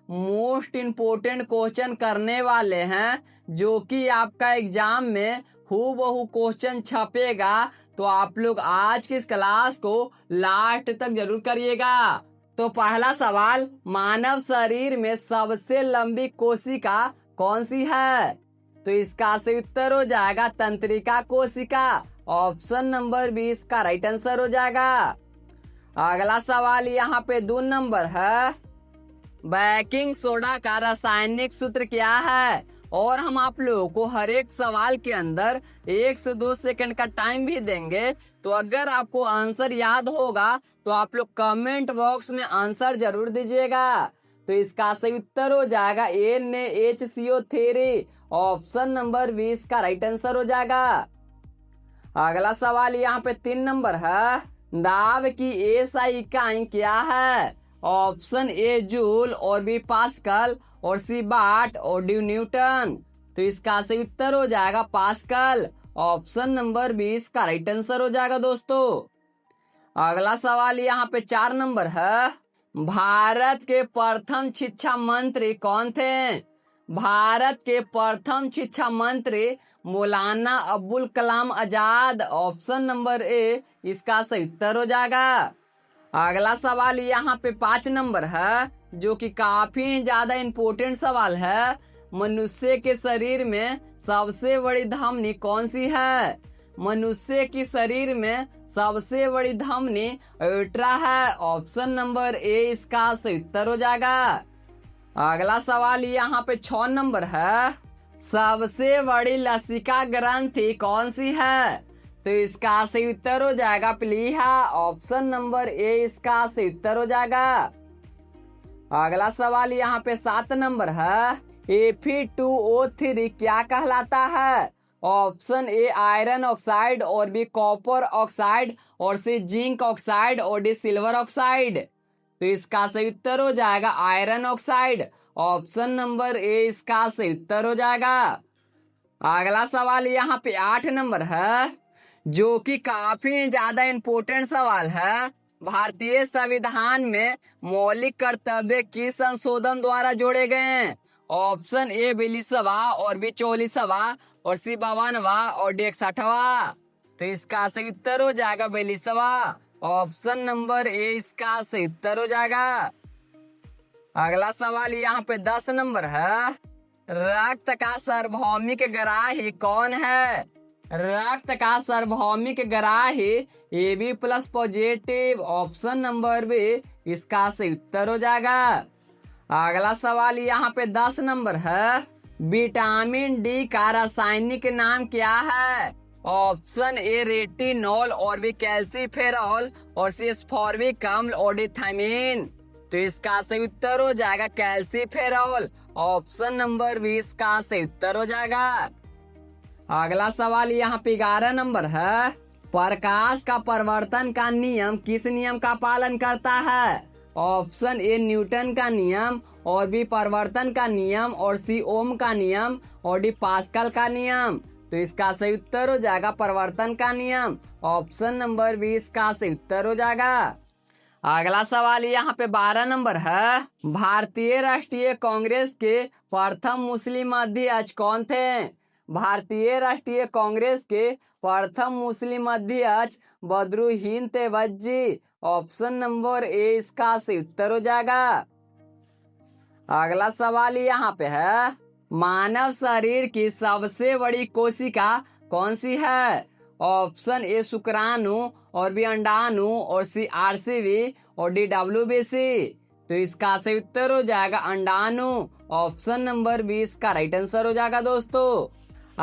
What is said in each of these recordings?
Most important question करने वाले हैं, जो कि आपका एग्जाम में हूबहू क्वेश्चन छपेगा। तो आप लोग आज की इस क्लास को लास्ट तक जरूर करिएगा। तो पहला सवाल, मानव शरीर में सबसे लंबी कोशिका कौन सी है? तो इसका सही उत्तर हो जाएगा तंत्रिका कोशिका। ऑप्शन नंबर 20 का राइट आंसर हो जाएगा। अगला सवाल यहाँ पे 2 नंबर है, बेकिंग सोडा का रासायनिक सूत्र क्या है? और हम आप लोगों को हर एक सवाल के अंदर 1 से 2 सेकंड का टाइम भी देंगे। तो अगर आपको आंसर याद होगा तो आप लोग कमेंट बॉक्स में आंसर जरूर दीजिएगा। तो इसका सही उत्तर हो जाएगा NaHCO3। ऑप्शन नंबर 20 का राइट आंसर हो जाएगा। अगला सवाल यहाँ पे 3 नंबर है, दाब की SI इकाई क्या है? ऑप्शन ए जूल और बी पास्कल और सी वाट और डी न्यूटन। तो इसका सही उत्तर हो जाएगा पास्कल। ऑप्शन नंबर 20 का राइट आंसर हो जाएगा दोस्तों। अगला सवाल यहाँ पे 4 नंबर है, भारत के प्रथम शिक्षा मंत्री कौन थे? भारत के प्रथम शिक्षा मंत्री मौलाना Abdul Kalam Azad. Option number A इसका सही उत्तर हो जाएगा। अगला सवाल यहाँ पे 5 नंबर है, जो कि काफी ज्यादा इम्पोर्टेंट सवाल है। मनुष्य के शरीर में सबसे बड़ी धमनी कौन सी है? मनुष्य के शरीर में सबसे बड़ी धमनी एट्रा है। ऑप्शन नंबर ए इसका सही उत्तर हो जाएगा। अगला सवाल यहाँ पे 6 नंबर है, सबसे बड़ी लसिका ग्रंथि कौन सी है? तो इसका सही उत्तर हो जाएगा प्लीहा। ऑप्शन नंबर ए इसका सही उत्तर हो जाएगा। अगला सवाल यहाँ पे 7 नंबर है, Fe2O3 क्या कहलाता है? ऑप्शन ए आयरन ऑक्साइड और बी कॉपर ऑक्साइड और सी जिंक ऑक्साइड और डी सिल्वर ऑक्साइड। तो इसका सही उत्तर हो जाएगा iron oxide. Option number A इसका सही उत्तर हो जाएगा। अगला सवाल यहाँ पे 8 नंबर है, जो कि काफी ज्यादा इम्पोर्टेंट सवाल है। भारतीय संविधान में मौलिक कर्तव्य किस संशोधन द्वारा जोड़े गए हैं? ऑप्शन ए 42वां और बी 44वां और सी 52वां और डी 61वां। तो इसका सही उत्तर हो जाएगा 42वां। ऑप्शन नंबर ए इसका सही उत्तर हो जाएगा। अगला सवाल यहाँ पे 10 नंबर है, रक्त का सार्वभौमिक ग्राही कौन है? रक्त का सार्वभौमिक ग्राही AB plus positive. Option number B इसका सही उत्तर हो जाएगा। अगला सवाल यहाँ पे 10 नंबर है, विटामिन डी का रासायनिक नाम क्या है? ऑप्शन ए रेटिनॉल और बी कैल्सीफेरॉल और सी एस्फॉर्बिक अम्ल और डी थायमीन। तो इसका सही उत्तर हो जाएगा कैल्सीफेरॉल। ऑप्शन नंबर 20 का सही उत्तर हो जाएगा। अगला सवाल यहाँ पे 11 नंबर है, प्रकाश का परिवर्तन का नियम किस नियम का पालन करता है? ऑप्शन ए न्यूटन का नियम और बी परिवर्तन का नियम और सी ओम का नियम और डी पास्कल का नियम। तो इसका सही उत्तर हो जाएगा परिवर्तन का नियम। ऑप्शन नंबर 20 का सही उत्तर हो जाएगा। अगला सवाल यहाँ पे 12 नंबर है, भारतीय राष्ट्रीय कांग्रेस के प्रथम मुस्लिम अध्यक्ष कौन थे? भारतीय राष्ट्रीय कांग्रेस के प्रथम मुस्लिम अध्यक्ष Badruddin Tyabji. Option number A इसका सही उत्तर हो जाएगा। अगला सवाल यहाँ पे है, मानव शरीर की सबसे बड़ी कोशिका कौन सी है? ऑप्शन ए शुक्राणु और बी अंडाणु और सी RCB और डी WBC। तो इसका सही उत्तर हो जाएगा अंडाणु। ऑप्शन नंबर 20 का राइट आंसर हो जाएगा दोस्तों।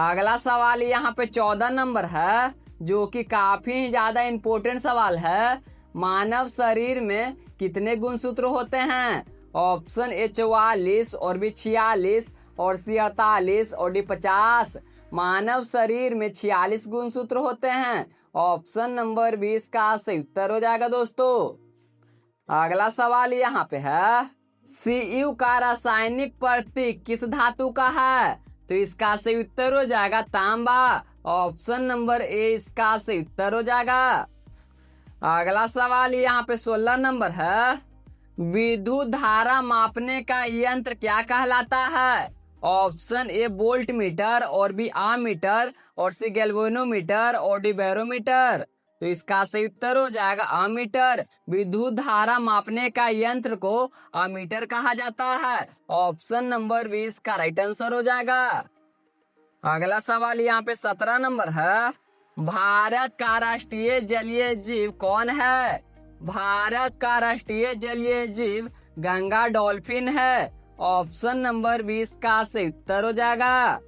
अगला सवाल यहाँ पे 14 नंबर है, जो कि काफी ज्यादा इम्पोर्टेंट सवाल है। मानव शरीर में कितने गुणसूत्र होते हैं? ऑप्शन ए 44 और बी 46 और सी 48 और डी 50। मानव शरीर में 46 गुणसूत्र होते हैं। ऑप्शन नंबर 20 का सही उत्तर हो जाएगा दोस्तों। अगला सवाल यहाँ पे है, Cu का रासायनिक प्रतीक किस धातु का है? तो इसका सही उत्तर हो जाएगा तांबा। ऑप्शन नंबर ए इसका सही उत्तर हो जाएगा। अगला सवाल यहाँ पे 16 नंबर है, विद्युत धारा मापने का यंत्र क्या कहलाता है? ऑप्शन ए वोल्ट मीटर और बी आमीटर और सी गैल्वेनोमीटर और डी बैरोमीटर। तो इसका सही उत्तर हो जाएगा अमीटर। विद्युत धारा मापने का यंत्र को अमीटर कहा जाता है। ऑप्शन नंबर 20 का राइट आंसर हो जाएगा। अगला सवाल यहाँ पे 17 नंबर है। भारत का राष्ट्रीय जलीय जीव कौन है? भारत का राष्ट्रीय जलीय जीव गंगा डॉल्फिन है। ऑप्शन नंबर 20 का सही उत्तर हो जाएगा।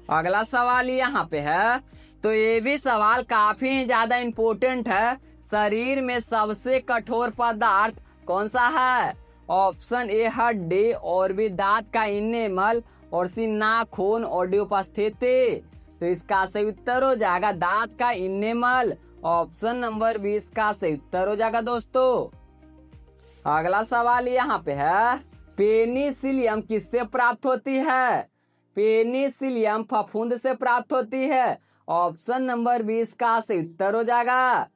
अगला सवाल यहाँ पे है, तो ये भी सवाल काफी ज्यादा इम्पोर्टेंट है। शरीर में सबसे कठोर पदार्थ कौन सा है? ऑप्शन ए हड्डी और बी दांत का इनेमल और सी नाखून और डी उपस्थिति। तो इसका सही उत्तर हो जाएगा दांत का इनेमल। ऑप्शन नंबर 20 का सही उत्तर हो जाएगा दोस्तों। अगला सवाल यहाँ पे है, पेनिसिलियम किससे प्राप्त होती है? पेनिसिलियम फफूंद से प्राप्त होती है। ऑप्शन नंबर 20 का सही उत्तर हो जाएगा।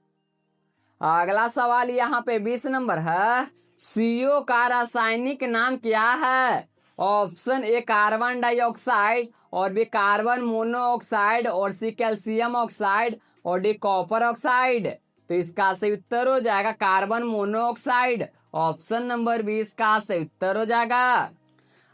अगला सवाल यहाँ पे 20 नंबर है, CO का रासायनिक नाम क्या है? ऑप्शन ए कार्बन डाइऑक्साइड और बी कार्बन मोनोऑक्साइड और सी कैल्शियम ऑक्साइड और डी कॉपर ऑक्साइड। तो इसका सही उत्तर हो जाएगा कार्बन मोनोऑक्साइड। ऑप्शन नंबर 20 का सही उत्तर हो जाएगा।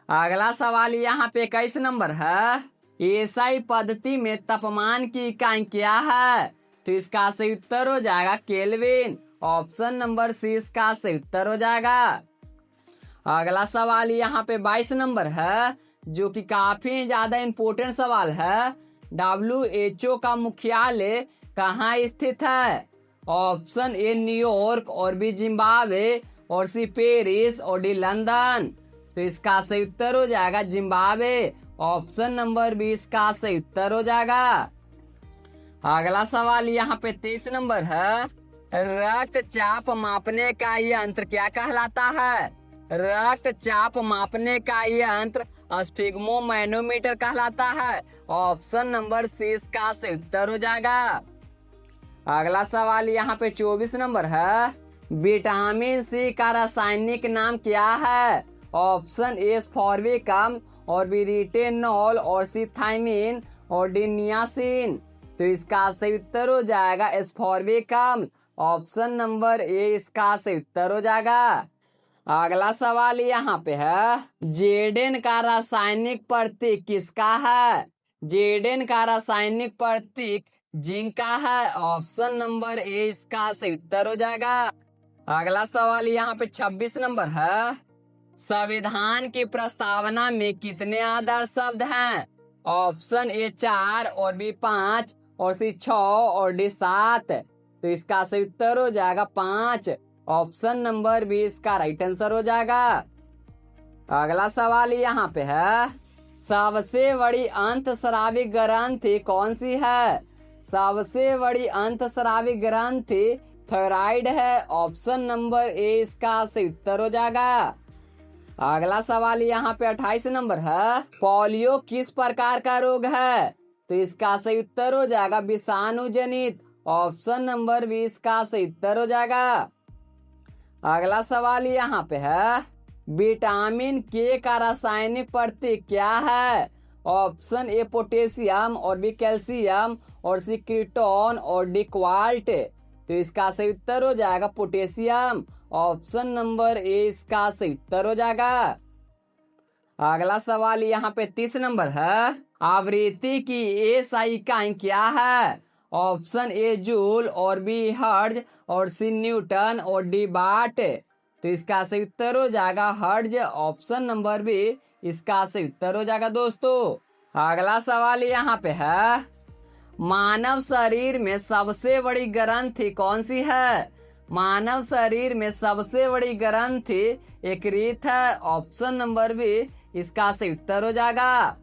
अगला सवाल यहाँ पे 21 नंबर है, एसआई पद्धति में तापमान की इकाई क्या है? तो इसका सही उत्तर हो जाएगा केल्विन। ऑप्शन नंबर 30 का सही उत्तर हो जाएगा। अगला सवाल यहाँ पे 22 नंबर है, जो कि काफी ज्यादा इम्पोर्टेंट सवाल है। WHO का मुख्यालय कहाँ स्थित है? ऑप्शन ए न्यूयॉर्क और बी जिम्बाब्वे और सी पेरिस और डी लंदन। तो इसका सही उत्तर हो जाएगा जिम्बाब्वे। ऑप्शन नंबर 20 का सही उत्तर हो जाएगा। अगला सवाल यहाँ पे 23 नंबर है, रक्तचाप मापने का यंत्र क्या कहलाता है? रक्तचाप मापने का यंत्र स्फिग्मोमैनोमीटर कहलाता है। ऑप्शन नंबर 30 का सही उत्तर हो जाएगा। अगला सवाल यहाँ पे 24 नंबर है, विटामिन सी का रासायनिक नाम क्या है? ऑप्शन ए स्फॉर्बिकम और बी रिटेनॉल और सी थायमिन और डी नियासिन। तो इसका सही उत्तर हो जाएगा स्फॉर्बिकम। ऑप्शन नंबर ए इसका सही उत्तर हो जाएगा। अगला सवाल यहाँ पे है, जेडेन का रासायनिक प्रतीक किसका है? जेडेन का रासायनिक प्रतीक जिंक का है। ऑप्शन नंबर ए इसका सही उत्तर हो जाएगा। अगला सवाल यहाँ पे 26 नंबर है, संविधान की प्रस्तावना में कितने आदर्श शब्द हैं? ऑप्शन ए 4 और बी 5 और सी 6 और डी 7। तो इसका सही उत्तर हो जाएगा 5। ऑप्शन नंबर 20 का राइट आंसर हो जाएगा। अगला सवाल यहाँ पे है, सबसे बड़ी अंतःस्रावी ग्रंथि कौन सी है? सबसे बड़ी अंतःस्रावी ग्रंथि थायराइड है। ऑप्शन नंबर ए इसका सही उत्तर हो जाएगा। अगला सवाल यहाँ पे 28 नंबर है, पोलियो किस प्रकार का रोग है? तो इसका सही उत्तर हो जाएगा विषाणु जनित। ऑप्शन नंबर 20 का सही उत्तर हो जाएगा। अगला सवाल यहाँ पे है, विटामिन के का रासायनिक प्रतीक क्या है? ऑप्शन ए पोटेशियम और बी कैल्शियम और सी क्रिटोन और डी क्वाल्ट। तो इसका सही उत्तर हो जाएगा पोटेशियम। ऑप्शन नंबर ए इसका सही उत्तर हो जाएगा। अगला सवाल यहाँ पे 30 नंबर है, आवृत्ति की एसआई इकाई क्या है? ऑप्शन ए जूल और बी हर्ट्ज और सी न्यूटन और डी वाट। तो इसका सही उत्तर हो जाएगा हर्ट्ज। ऑप्शन नंबर बी इसका सही उत्तर हो जाएगा दोस्तों। अगला सवाल यहाँ पे है, मानव शरीर में सबसे बड़ी ग्रंथि कौन सी है? मानव शरीर में सबसे बड़ी ग्रंथि यकृत है। ऑप्शन नंबर बी इसका सही उत्तर हो जाएगा।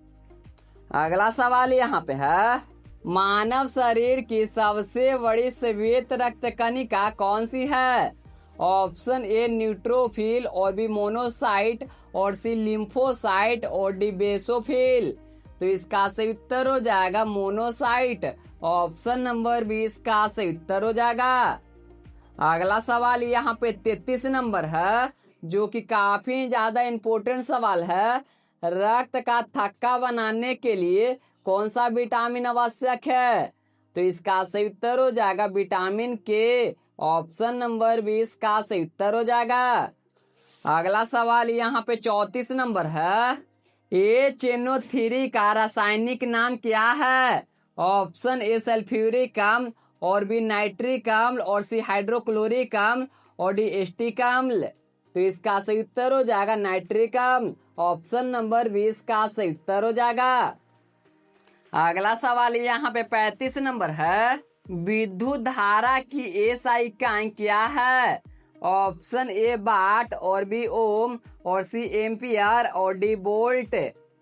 अगला सवाल यहाँ पे है, मानव शरीर की सबसे बड़ी श्वेत रक्त कणिका कौन सी है? ऑप्शन ए न्यूट्रोफिल और बी मोनोसाइट और सी लिम्फोसाइट और डी बेसोफिल। तो इसका सही उत्तर हो जाएगा मोनोसाइट। ऑप्शन नंबर 20 का सही उत्तर हो जाएगा। अगला सवाल यहाँ पे 33 नंबर है, जो कि काफी ज्यादा इम्पोर्टेंट सवाल है। रक्त का थक्का बनाने के लिए कौन सा विटामिन आवश्यक है? तो इसका सही उत्तर हो जाएगा विटामिन के। ऑप्शन नंबर 20 का सही उत्तर हो जाएगा। अगला सवाल यहाँ पे 34 नंबर है। HNO3 का रासायनिक नाम क्या है? ऑप्शन ए सल्फ्यूरिक अम्ल, और बी नाइट्रिक अम्ल, और सी हाइड्रोक्लोरिक अम्ल, और डी एस्टिक अम्ल। तो इसका सही उत्तर हो जाएगा नाइट्रिक अम्ल। ऑप्शन नंबर 20 का सही उत्तर हो जाएगा। अगला सवाल यहाँ पे 35 नंबर है। विद्युत धारा की एसआई इकाई क्या है? ऑप्शन ए वाट, और बी ओम, और सी एम्पियर, और डी वोल्ट।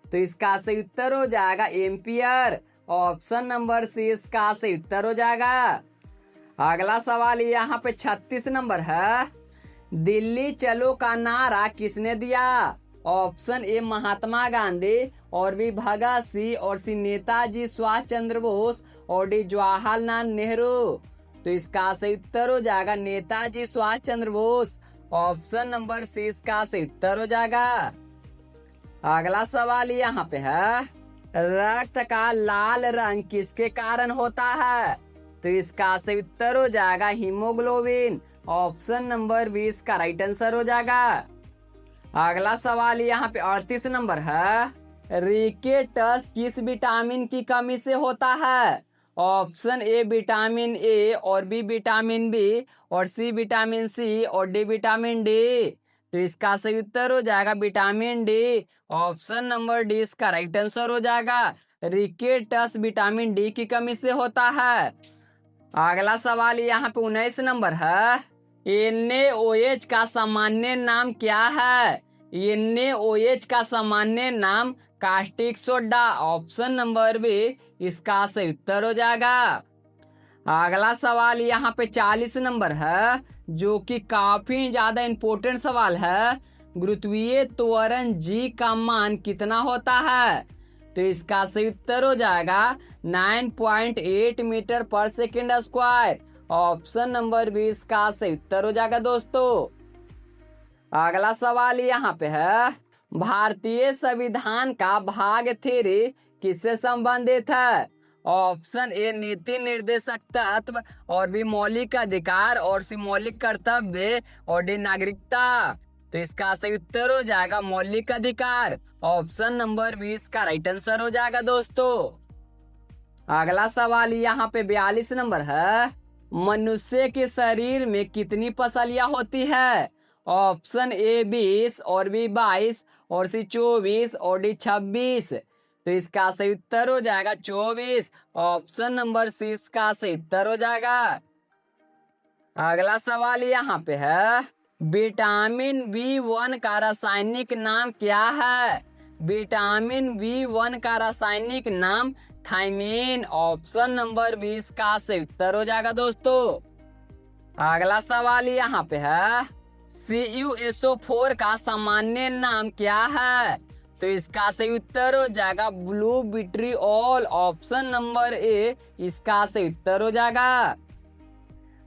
तो इसका सही उत्तर हो जाएगा एम्पियर। ऑप्शन नंबर सी इसका सही उत्तर हो जाएगा। अगला सवाल यहाँ पे 36 नंबर है। दिल्ली चलो का नारा किसने दिया? ऑप्शन ए महात्मा गांधी, और बी भगत सिंह, और सी नेताजी सुभाष चंद्र बोस, और डी जवाहरलाल नेहरू। तो इसका सही उत्तर हो जाएगा Netaji Subhash Chandra Bose. Option number C इसका सही उत्तर हो जाएगा। अगला सवाल यहाँ पे है। रक्त का लाल रंग किसके कारण होता है? तो इसका सही उत्तर हो जाएगा हीमोग्लोबिन। ऑप्शन नंबर 20 का राइट आंसर हो जाएगा। अगला सवाल यहाँ पे 38 नंबर है। रिकेटस किस विटामिन की कमी से होता है? ऑप्शन ए विटामिन ए, और बी विटामिन बी, और सी विटामिन सी, और डी विटामिन डी। तो इसका सही उत्तर हो जाएगा vitamin D. Option number D इसका राइट आंसर हो जाएगा। रिकेटस विटामिन डी की कमी से होता है। अगला सवाल यहाँ पे 19 नंबर है। NaOH का सामान्य नाम क्या है? NaOH का सामान्य नाम caustic soda. Option number B इसका सही उत्तर हो जाएगा। अगला सवाल यहाँ पे 40 नंबर है, जो कि काफी ज्यादा इम्पोर्टेंट सवाल है। गुरुत्वीय त्वरण जी का मान कितना होता है? तो इसका सही उत्तर हो जाएगा 9.8 मीटर पर सेकेंड स्क्वायर। ऑप्शन नंबर 20 का सही उत्तर हो जाएगा दोस्तों। अगला सवाल यहाँ पे है। भारतीय संविधान का भाग 3 किससे संबंधित है? ऑप्शन ए नीति निर्देशक तत्व, और बी मौलिक अधिकार, और सी मौलिक कर्तव्य, और डी नागरिकता। तो इसका सही उत्तर हो जाएगा मौलिक अधिकार। ऑप्शन नंबर 20 का राइट आंसर हो जाएगा दोस्तों। अगला सवाल यहाँ पे 42 नंबर है। मनुष्य के शरीर में कितनी पसलियां होती है? ऑप्शन ए 20, और बी 22, और सी 24, और डी 26। तो इसका सही उत्तर हो जाएगा 24। ऑप्शन नंबर सी इसका सही उत्तर हो जाएगा। अगला सवाल यहाँ पे है। विटामिन B1 का रासायनिक नाम क्या है? विटामिन B1 का रासायनिक नाम थायमीन। ऑप्शन नंबर 20 का सही उत्तर हो जाएगा दोस्तों। अगला सवाल यहाँ पे है। CuSO4 का सामान्य नाम क्या है? तो इसका सही उत्तर हो जाएगा blue vitriol. Option number A इसका सही उत्तर हो जाएगा।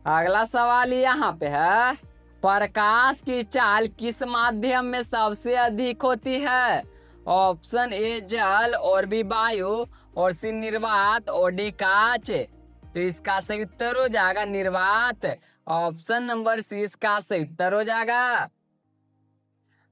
अगला सवाल यहाँ पे है। प्रकाश की चाल किस माध्यम में सबसे अधिक होती है? ऑप्शन ए जल, और बी वायु, और सी निर्वात, और डी कांच। तो इसका सही उत्तर हो जाएगा निर्वात। ऑप्शन नंबर सी इसका सही उत्तर हो जाएगा।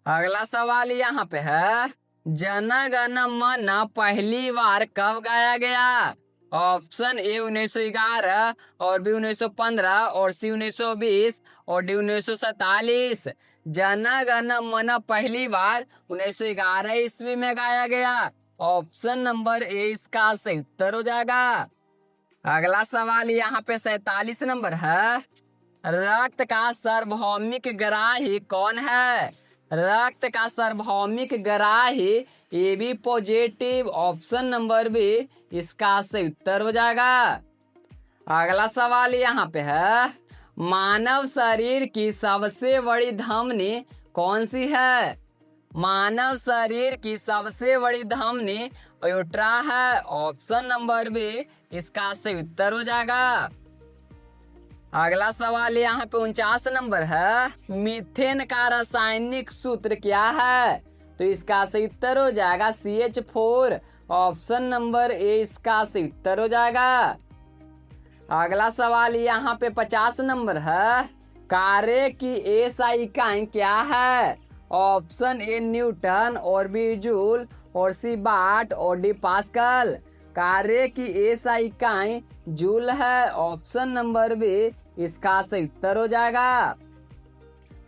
अगला सवाल यहाँ पे है। जन गण मन पहली बार कब गाया गया? ऑप्शन ए 1911, और बी 1915, और सी 1920, और डी 1947। जन गण मन पहली बार 1911 ईस्वी में गाया गया। ऑप्शन नंबर ए इसका सही उत्तर हो जाएगा। अगला सवाल यहाँ पे 47 नंबर है। रक्त का सार्वभौमिक ग्राही कौन है? रक्त का सार्वभौमिक ग्राही AB positive. Option number B इसका सही उत्तर हो जाएगा। अगला सवाल यहाँ पे है। मानव शरीर की सबसे बड़ी धमनी कौन सी है? मानव शरीर की सबसे बड़ी धमनी अयोट्रा है। ऑप्शन नंबर बी इसका सही उत्तर हो जाएगा। अगला सवाल यहाँ पे 49 नंबर है, मीथेन का रासायनिक सूत्र क्या है? तो इसका सही उत्तर हो जाएगा CH4। ऑप्शन नंबर ए इसका सही उत्तर हो जाएगा। अगला सवाल यहाँ पे 50 नंबर है, कार्य की एसआई इकाई क्या है? ऑप्शन ए न्यूटन और बी जूल और सी वाट और डी पास्कल। कार्य की एसआई इकाई जूल है। ऑप्शन नंबर बी इसका सही उत्तर हो जाएगा।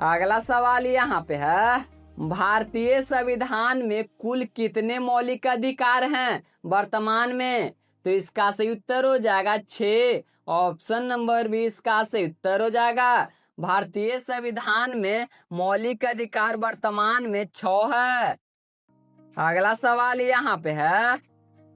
अगला सवाल यहाँ पे है, भारतीय संविधान में कुल कितने मौलिक अधिकार हैं वर्तमान में? तो इसका सही उत्तर हो जाएगा 6। ऑप्शन नंबर बी इसका सही उत्तर हो जाएगा। भारतीय संविधान में मौलिक अधिकार वर्तमान में 6 है। अगला सवाल यहाँ पे है,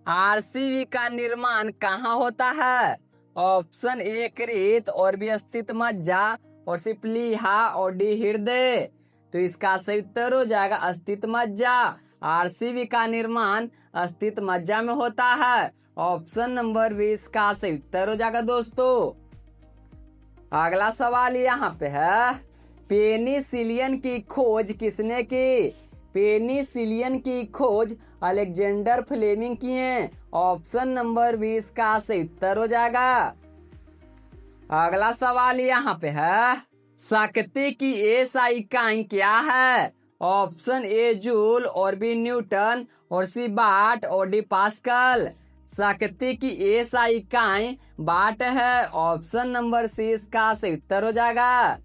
आरसीबी का निर्माण कहाँ होता है? ऑप्शन ए कृत और बी अस्तित्व मज्जा और सी प्लीहा और डी हृदय। तो इसका सही उत्तर हो जाएगा अस्तित्व मज्जा। आरसीबी का निर्माण अस्तित्व मज्जा में होता है। ऑप्शन नंबर 20 का सही उत्तर हो जाएगा दोस्तों। अगला सवाल यहाँ पे है, पेनिसिलियन की खोज किसने की? पेनिसिलियन की खोज अलेक्जेंडर फ्लेमिंग की है। ऑप्शन नंबर 20 का सही उत्तर हो जाएगा। अगला सवाल यहाँ पे है, शक्ति की एसआई इकाई क्या है? ऑप्शन ए जूल और बी न्यूटन और सी वाट और डी पास्कल। शक्ति की एसआई इकाई वाट है। ऑप्शन नंबर सी इसका सही उत्तर हो जाएगा।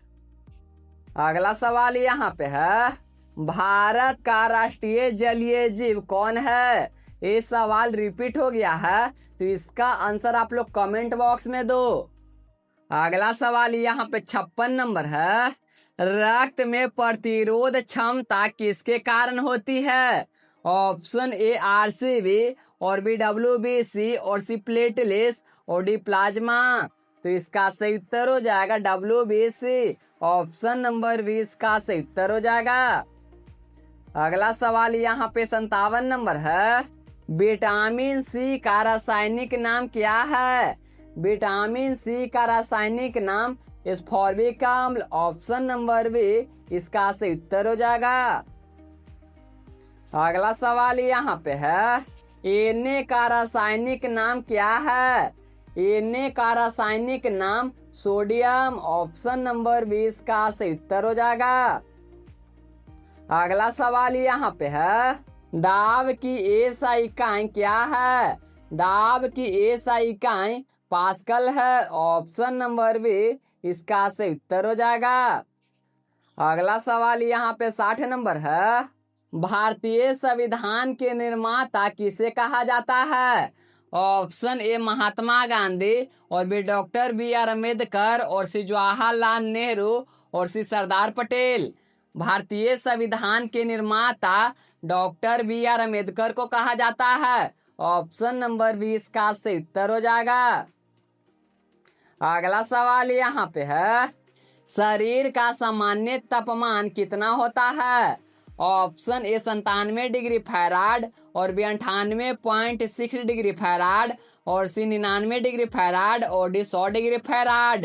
अगला सवाल यहाँ पे है, भारत का राष्ट्रीय जलीय जीव कौन है? ये सवाल रिपीट हो गया है, तो इसका आंसर आप लोग कमेंट बॉक्स में दो। अगला सवाल यहाँ पे 56 नंबर है, रक्त में प्रतिरोध क्षमता किसके कारण होती है? ऑप्शन ए आरसीबी और बी डब्ल्यूबीसी और सी प्लेटलेट्स और डी प्लाज्मा। तो इसका सही उत्तर हो जाएगा डब्ल्यूबीसी। ऑप्शन नंबर 20 का सही उत्तर हो जाएगा। अगला सवाल यहाँ पे 57 नंबर है, विटामिन सी का रासायनिक नाम क्या है? विटामिन सी का रासायनिक नाम एस्फॉर्बिक अम्ल। ऑप्शन नंबर बी इसका सही उत्तर हो जाएगा। अगला सवाल यहाँ पे है, Na का रासायनिक नाम क्या है? Na का रासायनिक नाम सोडियम। ऑप्शन नंबर 20 का सही उत्तर हो जाएगा। अगला सवाल यहाँ पे है, दाब की एसआई इकाई क्या है? दाब की एसआई इकाई पास्कल है। ऑप्शन नंबर बी इसका सही उत्तर हो जाएगा। अगला सवाल यहाँ पे 60 नंबर है, भारतीय संविधान के निर्माता किसे कहा जाता है? ऑप्शन ए महात्मा गांधी और बी डॉक्टर BR अम्बेडकर और सी जवाहरलाल नेहरू और सी सरदार पटेल। भारतीय संविधान के निर्माता डॉक्टर BR अम्बेडकर को कहा जाता है। ऑप्शन नंबर 20 का सही उत्तर हो जाएगा। अगला सवाल यहाँ पे है, शरीर का सामान्य तापमान कितना होता है? ऑप्शन ए 97 डिग्री फ़ारेनहाइट और बी 98.6 डिग्री फ़ारेनहाइट और सी 99 डिग्री फ़ारेनहाइट और डी 100 डिग्री फ़ारेनहाइट।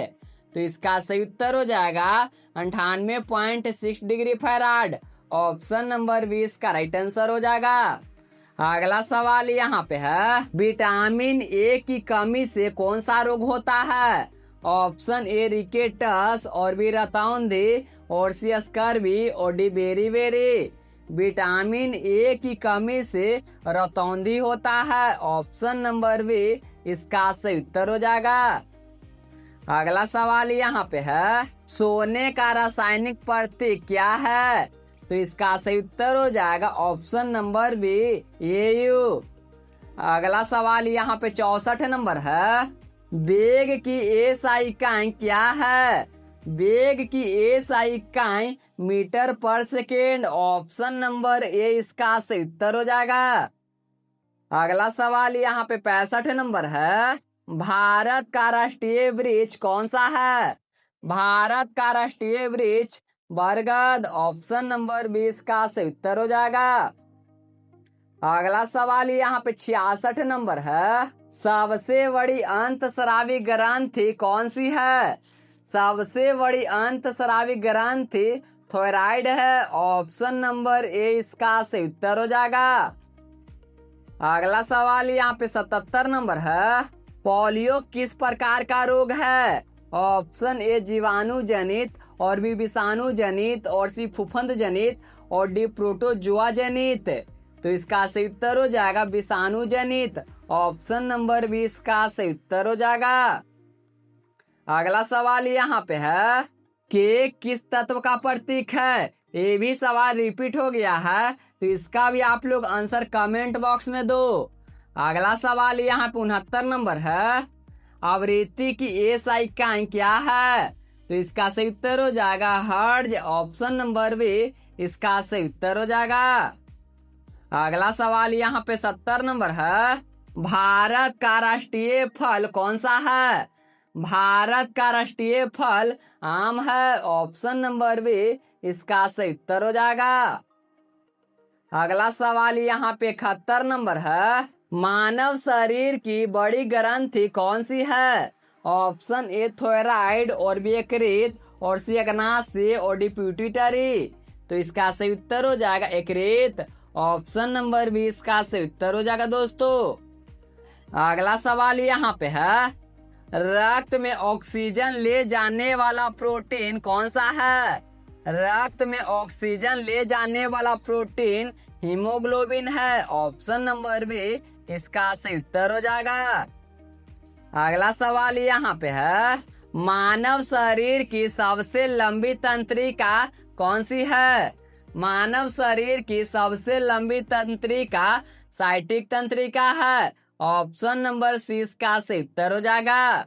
तो इसका सही उत्तर हो जाएगा 98.6 डिग्री फ़ारेनहाइट। ऑप्शन नंबर 20 का राइट आंसर हो जाएगा। अगला सवाल यहाँ पे है, विटामिन ए की कमी से कौन सा रोग होता है? ऑप्शन ए रिकेटस और बी रतौंधी और सी स्कर्वी और डी बेरी। विटामिन ए की कमी से रतौंधी होता है। ऑप्शन नंबर बी इसका सही उत्तर हो जाएगा। अगला सवाल यहाँ पे है, सोने का रासायनिक प्रतीक क्या है? तो इसका सही उत्तर हो जाएगा ऑप्शन नंबर बी AU। अगला सवाल यहाँ पे 64 नंबर है, वेग की एसआई इकाई क्या है? वेग की एसआई इकाई मीटर पर सेकेंड। ऑप्शन नंबर ए इसका सही उत्तर हो जाएगा। अगला सवाल यहाँ पे 65 नंबर है, भारत का राष्ट्रीय वृक्ष कौन सा है? भारत का राष्ट्रीय वृक्ष बरगद। ऑप्शन नंबर 20 का सही उत्तर हो जाएगा। अगला सवाल यहाँ पे 66 नंबर है, सबसे बड़ी अंतःस्रावी ग्रंथि कौन सी है? सबसे बड़ी अंतःस्रावी ग्रंथि थायराइड है। ऑप्शन नंबर ए इसका सही उत्तर हो जाएगा। अगला सवाल यहाँ पे 77 नंबर है। पोलियो किस प्रकार का रोग है? ऑप्शन ए जीवाणु जनित, और बी विषाणु जनित, और सी फफूंद जनित, और डी प्रोटोजोआ जनित। तो इसका सही उत्तर हो जाएगा विषाणु जनित। ऑप्शन नंबर बी इसका सही उत्तर हो जाएगा। अगला सवाल यहाँ पे है के किस तत्व का प्रतीक है? ये भी सवाल रिपीट हो गया है, तो इसका भी आप लोग आंसर कमेंट बॉक्स में दो। अगला सवाल यहाँ पे 69 नंबर है। आवृत्ति की एसआई इकाई क्या है? तो इसका सही उत्तर हो जाएगा हर्ट्ज। ऑप्शन नंबर बी इसका सही उत्तर हो जाएगा। अगला सवाल यहाँ पे 70 नंबर है। भारत का राष्ट्रीय फल कौन सा है? भारत का राष्ट्रीय फल आम है। ऑप्शन नंबर बी इसका सही उत्तर हो जाएगा। अगला सवाल यहाँ पे 71 नंबर है। मानव शरीर की बड़ी ग्रंथि कौन सी है? ऑप्शन ए थायराइड, और बी यकृत, और सी अग्नाशय, और डी पिट्यूटरी। तो इसका सही उत्तर हो जाएगा यकृत। ऑप्शन नंबर बी इसका सही उत्तर हो जाएगा दोस्तों। अगला सवाल यहाँ पे है। रक्त में ऑक्सीजन ले जाने वाला प्रोटीन कौन सा है? रक्त में ऑक्सीजन ले जाने वाला प्रोटीन हीमोग्लोबिन है। ऑप्शन नंबर बी इसका सही उत्तर हो जाएगा। अगला सवाल यहाँ पे है। मानव शरीर की सबसे लंबी तंत्रिका कौन सी है? मानव शरीर की सबसे लंबी तंत्रिका साइटिक तंत्रिका है। ऑप्शन नंबर सी इसका सही उत्तर हो जाएगा।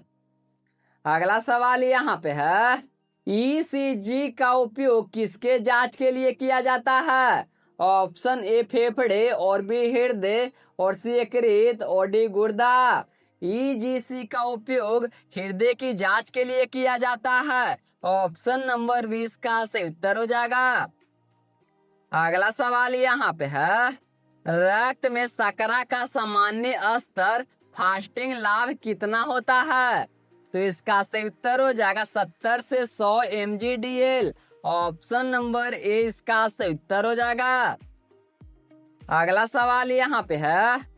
अगला सवाल यहाँ पे है। ईसीजी का उपयोग किसके जांच के लिए किया जाता है? ऑप्शन ए फेफड़े, और बी हृदय, और सी यकृत, और डी गुर्दा। ईजीसी का उपयोग हृदय की जांच के लिए किया जाता है। ऑप्शन नंबर 20 का सही उत्तर हो जाएगा। अगला सवाल यहाँ पे है। रक्त में शर्करा का सामान्य स्तर फास्टिंग लाभ कितना होता है? तो इसका सही उत्तर हो जाएगा 70 से 100 mgdl। ऑप्शन नंबर ए इसका सही उत्तर हो जाएगा। अगला सवाल यहाँ पे है।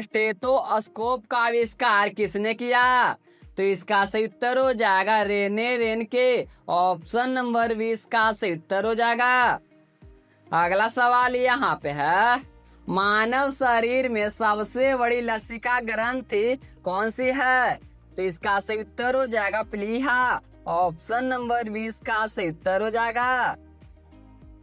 स्टेथोस्कोप का आविष्कार किसने किया? तो इसका सही उत्तर हो जाएगा रेने रेनके। ऑप्शन नंबर 20 का सही उत्तर हो जाएगा। अगला सवाल यहाँ पे है। मानव शरीर में सबसे बड़ी लसिका ग्रंथि कौन सी है? तो इसका सही उत्तर हो जाएगा प्लीहा। ऑप्शन नंबर 20 का सही उत्तर हो जाएगा।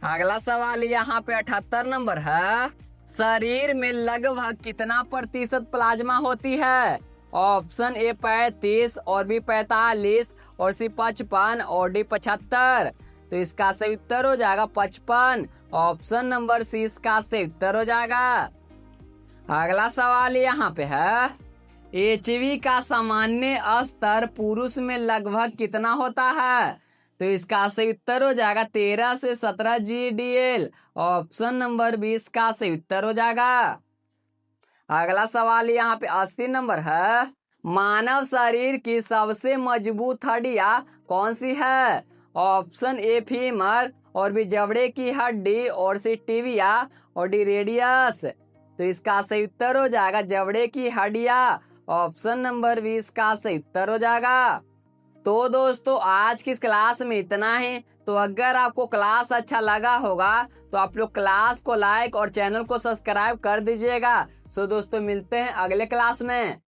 अगला सवाल यहाँ पे 78 नंबर है। शरीर में लगभग कितना प्रतिशत प्लाज्मा होती है? ऑप्शन ए 35, और बी 45, और सी 55, और डी 75। तो इसका सही उत्तर हो जाएगा 55। ऑप्शन नंबर सी इसका सही उत्तर हो जाएगा। अगला सवाल यहाँ पे है। एचबी का सामान्य स्तर पुरुष में लगभग कितना होता है? तो इसका सही उत्तर हो जाएगा 13 से 17 GDL। ऑप्शन नंबर 20 का सही उत्तर हो जाएगा। अगला सवाल यहाँ पे 80 नंबर है। मानव शरीर की सबसे मजबूत हड्डियां कौन सी है? ऑप्शन ए फीमर, और बी जबड़े की हड्डी, और सी टिबिया, और डी रेडियस। तो इसका सही उत्तर हो जाएगा जबड़े की हड्डियां। ऑप्शन नंबर 20 का सही उत्तर हो जाएगा। तो दोस्तों आज की इस क्लास में इतना ही। तो अगर आपको क्लास अच्छा लगा होगा तो आप लोग क्लास को लाइक और चैनल को सब्सक्राइब कर दीजिएगा। सो दोस्तों मिलते हैं अगले क्लास में।